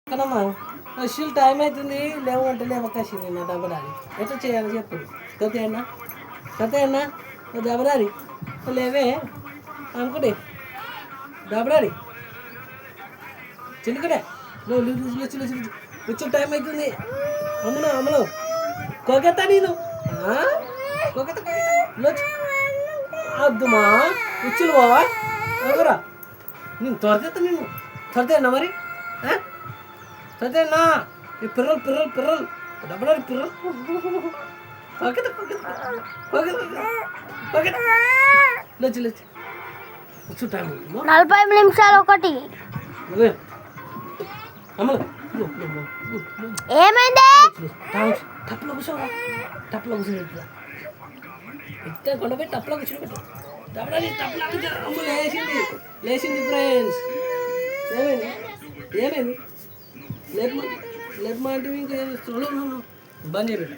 కదమ్మా అసలు టైం అవుతుంది లేవంటే లేవకాశి నా దెబ్బడాలి ఎట్లా చేయాలి చెప్పు కథేనా కథేనా దెబ్బడాలి లేవే అనుకోండి దెబ్బడాలి చిన్నకడే నువ్వు వచ్చే టైం అవుతుంది అమ్మను అమ్మలు కోకెత్తా నేను కోకెత్త వద్దుమా ఉచ్చులు బావా ఎవరా నేను త్వరచేస్తా నేను త్వరతేనా మరి త్వరతేనా ఈ పిర్రలు డబ్బులు పిర్రలు కోకెత్త కోకెత్త లేచి వచ్చు టైం అవుతుందా 45 నిమిషాలు ఒకటి అమ్మలు ఏమైంది టప్లో కూర్చోవా టప్లో కూర్చోబెట్టు ఇట్లా కొండపెట్టి టప్లో కూర్చోబెట్టు టప్లో అమ్మ లేచింది ఫ్రెండ్స్ ఏమైంది లేపు మాట ఇంకా బంద్ చేయబెట్టు